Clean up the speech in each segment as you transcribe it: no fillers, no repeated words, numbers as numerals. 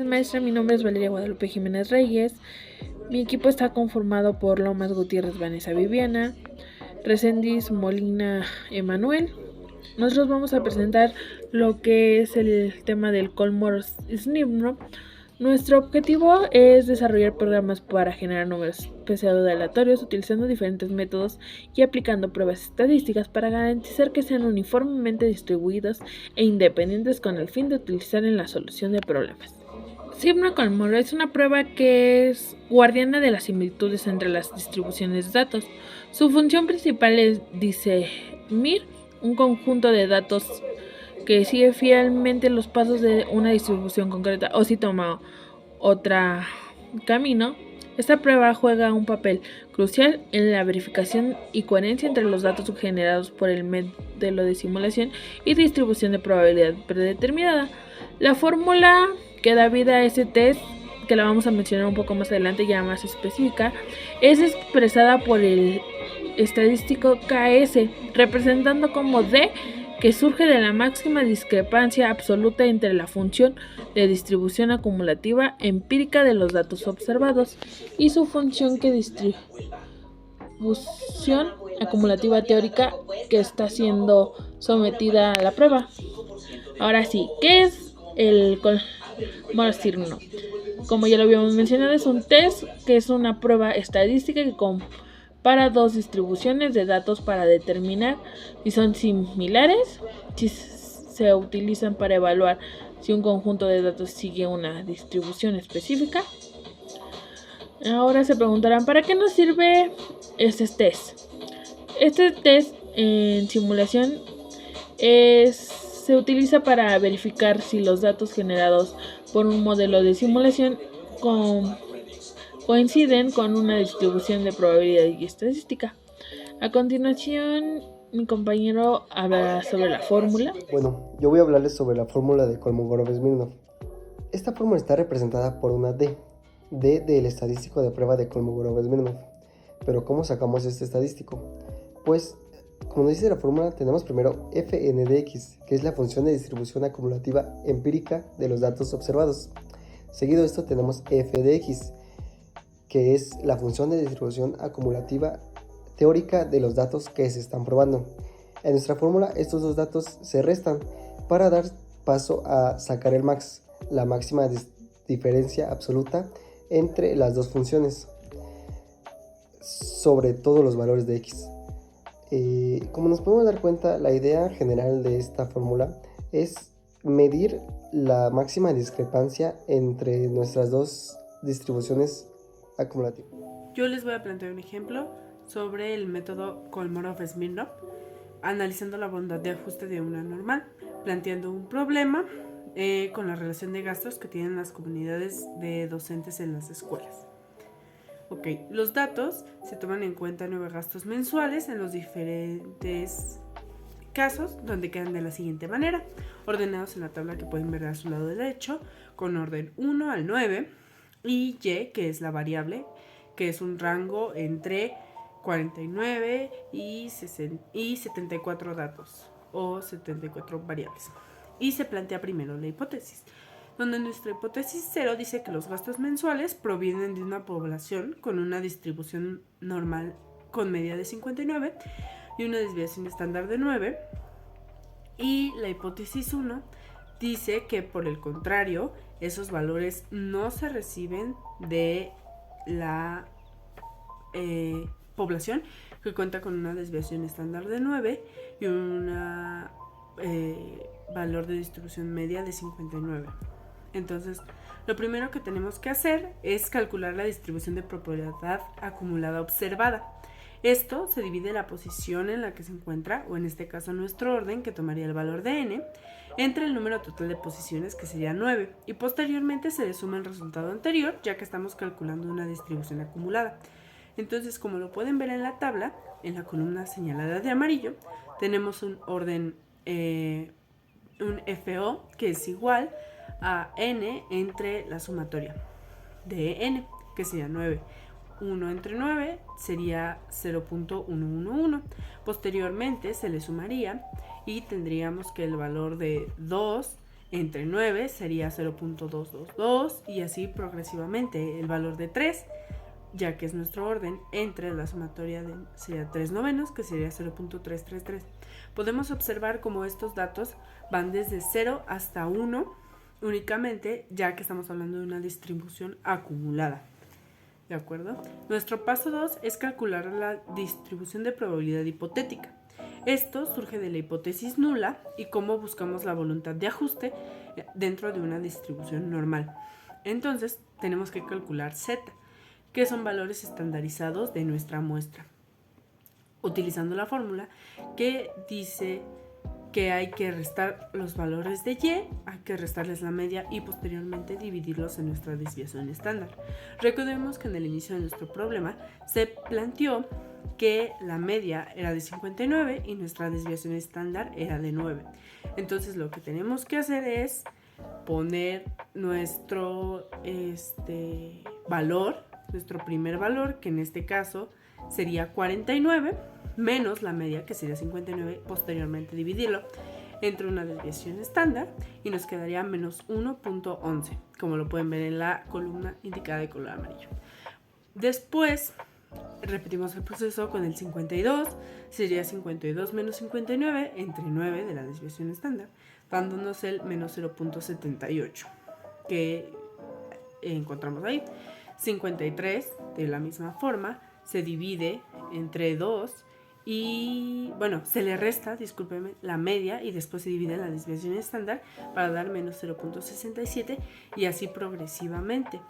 maestra. Mi nombre es Valeria Guadalupe Jiménez Reyes. Mi equipo está conformado por Lomas Gutiérrez Vanessa Viviana, Reséndiz Molina Emanuel. Nosotros vamos a presentar lo que es el tema del Kolmogorov-Smirnov. Nuestro objetivo es desarrollar programas para generar números pseudo-aleatorios utilizando diferentes métodos y aplicando pruebas estadísticas para garantizar que sean uniformemente distribuidos e independientes con el fin de utilizar en la solución de problemas. Smirnov-Kolmogorov es una prueba que es guardiana de las similitudes entre las distribuciones de datos. Su función principal es discernir un conjunto de datos que sigue fielmente los pasos de una distribución concreta o si toma otro camino. Esta prueba juega un papel crucial en la verificación y coherencia entre los datos generados por el modelo de simulación y distribución de probabilidad predeterminada. La fórmula que da vida a este test, que la vamos a mencionar un poco más adelante, ya más específica, es expresada por el estadístico KS, representando como D, que surge de la máxima discrepancia absoluta entre la función de distribución acumulativa empírica de los datos observados y su función de distribución acumulativa teórica que está siendo sometida a la prueba. Ahora sí, ¿qué es el Kolmogorov-Smirnov? Como ya lo habíamos mencionado, es un test que es una prueba estadística que para dos distribuciones de datos para determinar si son similares, si se utilizan para evaluar si un conjunto de datos sigue una distribución específica. Ahora se preguntarán, ¿para qué nos sirve este test? Este test en simulación se utiliza para verificar si los datos generados por un modelo de simulación coinciden con una distribución de probabilidad y estadística. A continuación, mi compañero hablará sobre la fórmula. Bueno, yo voy a hablarles sobre la fórmula de Kolmogorov-Smirnov. Esta fórmula está representada por una D del estadístico de prueba de Kolmogorov-Smirnov. Pero ¿cómo sacamos este estadístico? Pues, como dice la fórmula, tenemos primero fn de x, que es la función de distribución acumulativa empírica de los datos observados. Seguido de esto tenemos f de x, que es la función de distribución acumulativa teórica de los datos que se están probando. En nuestra fórmula estos dos datos se restan para dar paso a sacar el max, la máxima diferencia absoluta entre las dos funciones sobre todos los valores de x. Como nos podemos dar cuenta, la idea general de esta fórmula es medir la máxima discrepancia entre nuestras dos distribuciones acumulativas. Yo les voy a plantear un ejemplo sobre el método Kolmogorov-Smirnov, analizando la bondad de ajuste de una normal, planteando un problema con la relación de gastos que tienen las comunidades de docentes en las escuelas. Ok, los datos se toman en cuenta 9 gastos mensuales en los diferentes casos, donde quedan de la siguiente manera, ordenados en la tabla que pueden ver a su lado derecho, con orden 1 al 9, y Y, que es la variable, que es un rango entre 49 y 74 datos, o 74 variables. Y se plantea primero la hipótesis, donde nuestra hipótesis 0 dice que los gastos mensuales provienen de una población con una distribución normal con media de 59 y una desviación estándar de 9. Y la hipótesis 1 dice que, por el contrario, esos valores no se reciben de la población que cuenta con una desviación estándar de 9 y un valor de distribución media de 59. Entonces, lo primero que tenemos que hacer es calcular la distribución de probabilidad acumulada observada. Esto se divide la posición en la que se encuentra, o en este caso nuestro orden, que tomaría el valor de n, entre el número total de posiciones, que sería 9, y posteriormente se le suma el resultado anterior, ya que estamos calculando una distribución acumulada. Entonces, como lo pueden ver en la tabla, en la columna señalada de amarillo, tenemos un orden, un FO, que es igual a n entre la sumatoria de n, que sería 9. 1 entre 9 sería 0.111. Posteriormente se le sumaría y tendríamos que el valor de 2 Entre 9 sería 0.222 y así progresivamente. El valor de 3, ya que es nuestro orden, entre la sumatoria sería 3 novenos, que sería 0.333. Podemos observar cómo estos datos van desde 0 hasta 1 únicamente, ya que estamos hablando de una distribución acumulada. ¿De acuerdo? Nuestro paso 2 es calcular la distribución de probabilidad hipotética. Esto surge de la hipótesis nula y cómo buscamos la voluntad de ajuste dentro de una distribución normal. Entonces, tenemos que calcular z, que son valores estandarizados de nuestra muestra, utilizando la fórmula que dice que hay que restar los valores de y, hay que restarles la media y posteriormente dividirlos en nuestra desviación estándar. Recordemos que en el inicio de nuestro problema se planteó que la media era de 59 y nuestra desviación estándar era de 9. Entonces lo que tenemos que hacer es poner nuestro valor, nuestro primer valor, que en este caso sería 49, menos la media, que sería 59, posteriormente dividirlo entre una desviación estándar y nos quedaría menos 1.11, como lo pueden ver en la columna indicada de color amarillo. Después repetimos el proceso con el 52, sería 52 menos 59 entre 9 de la desviación estándar, dándonos el menos 0.78, que encontramos ahí. 53, de la misma forma, se divide entre 2 y, se le resta, discúlpenme, la media y después se divide en la desviación estándar para dar menos 0.67 y así progresivamente.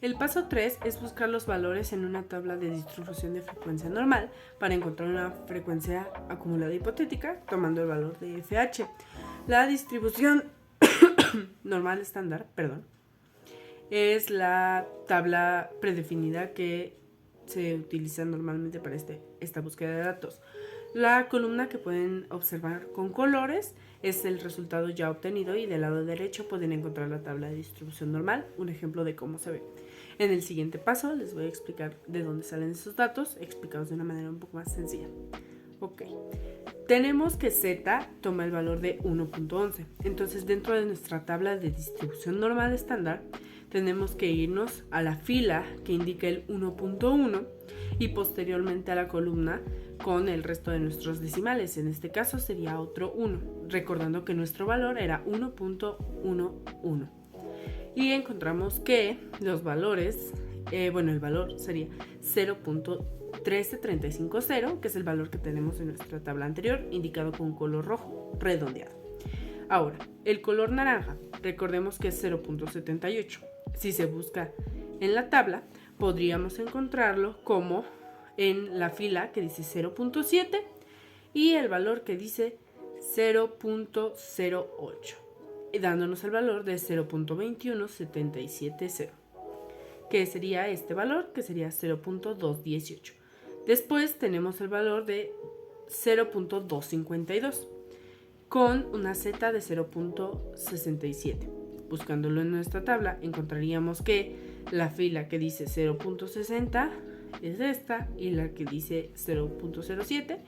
El paso 3 es buscar los valores en una tabla de distribución de frecuencia normal para encontrar una frecuencia acumulada hipotética tomando el valor de FH. La distribución normal estándar, es la tabla predefinida que se utiliza normalmente para esta búsqueda de datos. La columna que pueden observar con colores es el resultado ya obtenido y del lado derecho pueden encontrar la tabla de distribución normal, un ejemplo de cómo se ve. En el siguiente paso les voy a explicar de dónde salen esos datos, explicados de una manera un poco más sencilla. Ok, tenemos que z toma el valor de 1.11, entonces dentro de nuestra tabla de distribución normal estándar tenemos que irnos a la fila que indica el 1.1 y posteriormente a la columna con el resto de nuestros decimales. En este caso sería otro 1, recordando que nuestro valor era 1.11. Y encontramos que los valores, el valor sería 0.13350, que es el valor que tenemos en nuestra tabla anterior, indicado con color rojo redondeado. Ahora, el color naranja, recordemos que es 0.78. Si se busca en la tabla, podríamos encontrarlo como en la fila que dice 0.7 y el valor que dice 0.08, dándonos el valor de 0.21770, que sería este valor, que sería 0.218. Después tenemos el valor de 0.252 con una z de 0.67. Buscándolo en nuestra tabla, encontraríamos que la fila que dice 0.60 es esta y la que dice 0.07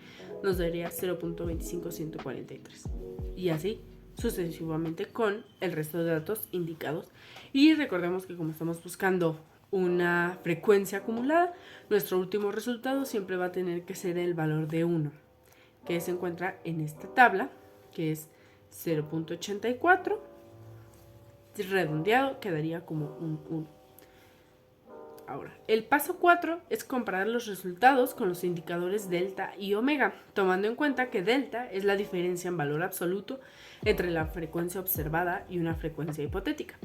nos daría 0.25143. Y así sucesivamente con el resto de datos indicados. Y recordemos que como estamos buscando una frecuencia acumulada, nuestro último resultado siempre va a tener que ser el valor de 1, que se encuentra en esta tabla, que es 0.84. Redondeado quedaría como un 1. Ahora, el paso 4 es comparar los resultados con los indicadores delta y omega, tomando en cuenta que delta es la diferencia en valor absoluto entre la frecuencia observada y una frecuencia hipotética,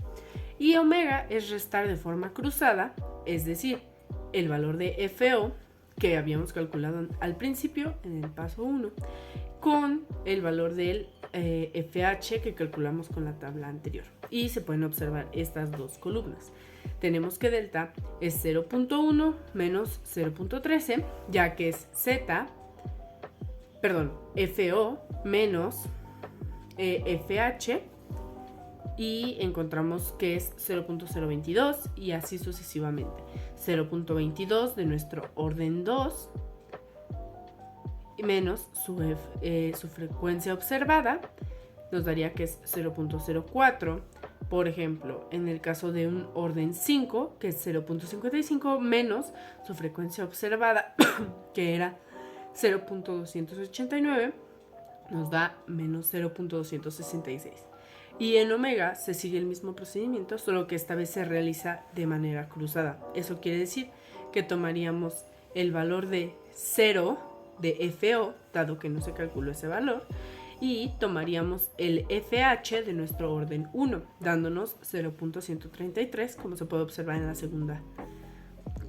y omega es restar de forma cruzada, es decir, el valor de FO que habíamos calculado al principio en el paso 1 con el valor del FH que calculamos con la tabla anterior. Y se pueden observar estas dos columnas. Tenemos que delta es 0.1 menos 0.13, ya que es FO menos FH, y encontramos que es 0.022 y así sucesivamente. 0.22 de nuestro orden 2 menos su frecuencia observada, nos daría que es 0.04. Por ejemplo, en el caso de un orden 5, que es 0.55, menos su frecuencia observada, que era 0.289, nos da menos 0.266. Y en omega se sigue el mismo procedimiento, solo que esta vez se realiza de manera cruzada. Eso quiere decir que tomaríamos el valor de 0 de FO, dado que no se calculó ese valor, y tomaríamos el FH de nuestro orden 1, dándonos 0.133, como se puede observar en la segunda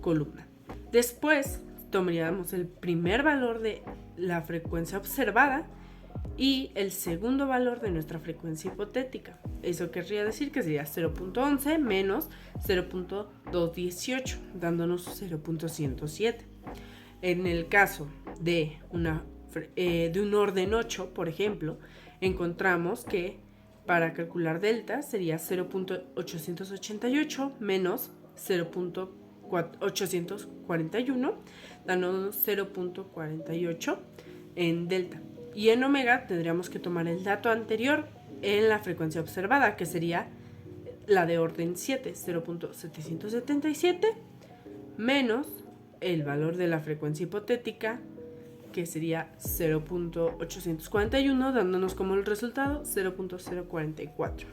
columna. Después tomaríamos el primer valor de la frecuencia observada y el segundo valor de nuestra frecuencia hipotética. Eso querría decir que sería 0.11 menos 0.218, dándonos 0.107. En el caso de un orden 8, por ejemplo, encontramos que para calcular delta sería 0.888 menos 0.841, dándonos 0.48 en delta. Y en omega tendríamos que tomar el dato anterior en la frecuencia observada, que sería la de orden 7, 0.777, menos el valor de la frecuencia hipotética, que sería 0.841, dándonos como el resultado 0.044.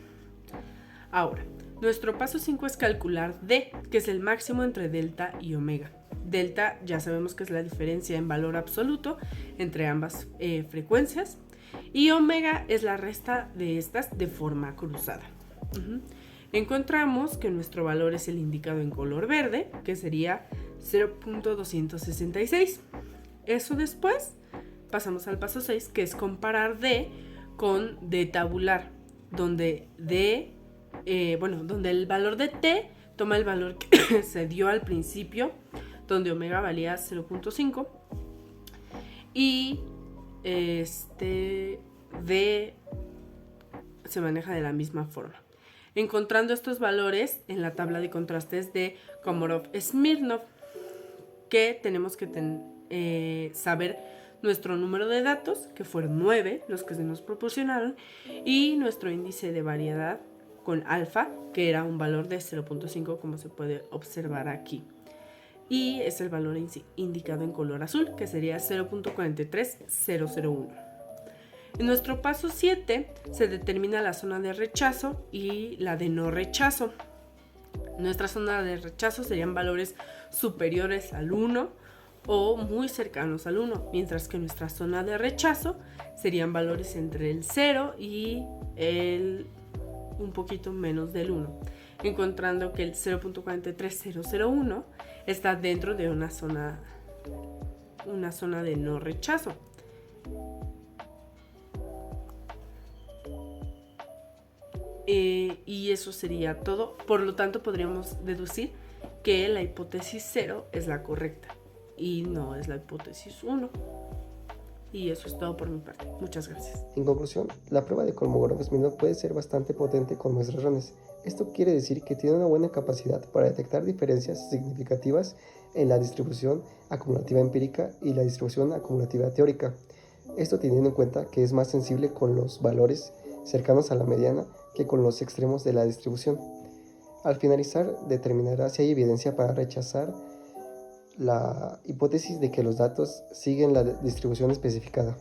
Ahora, nuestro paso 5 es calcular D, que es el máximo entre delta y omega. Delta ya sabemos que es la diferencia en valor absoluto entre ambas frecuencias, y omega es la resta de estas de forma cruzada. Encontramos que nuestro valor es el indicado en color verde, que sería 0.266. Eso después pasamos al paso 6, que es comparar D con D tabular, donde donde el valor de T toma el valor que se dio al principio, donde omega valía 0.5, y D se maneja de la misma forma. Encontrando estos valores en la tabla de contrastes de Komarov-Smirnov, que tenemos que saber nuestro número de datos, que fueron 9 los que se nos proporcionaron, y nuestro índice de variedad con alfa, que era un valor de 0.5, como se puede observar aquí. Y es el valor indicado en color azul, que sería 0.43001. En nuestro paso 7 se determina la zona de rechazo y la de no rechazo. Nuestra zona de rechazo serían valores superiores al 1 o muy cercanos al 1, mientras que nuestra zona de rechazo serían valores entre el 0 y un poquito menos del 1, encontrando que el 0.43001 está dentro de una zona de no rechazo. Y eso sería todo. Por lo tanto, podríamos deducir que la hipótesis 0 es la correcta y no es la hipótesis 1. Y eso es todo por mi parte. Muchas gracias. En conclusión, la prueba de Kolmogorov-Smirnov puede ser bastante potente con muestras grandes. Esto quiere decir que tiene una buena capacidad para detectar diferencias significativas en la distribución acumulativa empírica y la distribución acumulativa teórica. Esto teniendo en cuenta que es más sensible con los valores cercanos a la mediana que con los extremos de la distribución. Al finalizar, determinará si hay evidencia para rechazar la hipótesis de que los datos siguen la distribución especificada.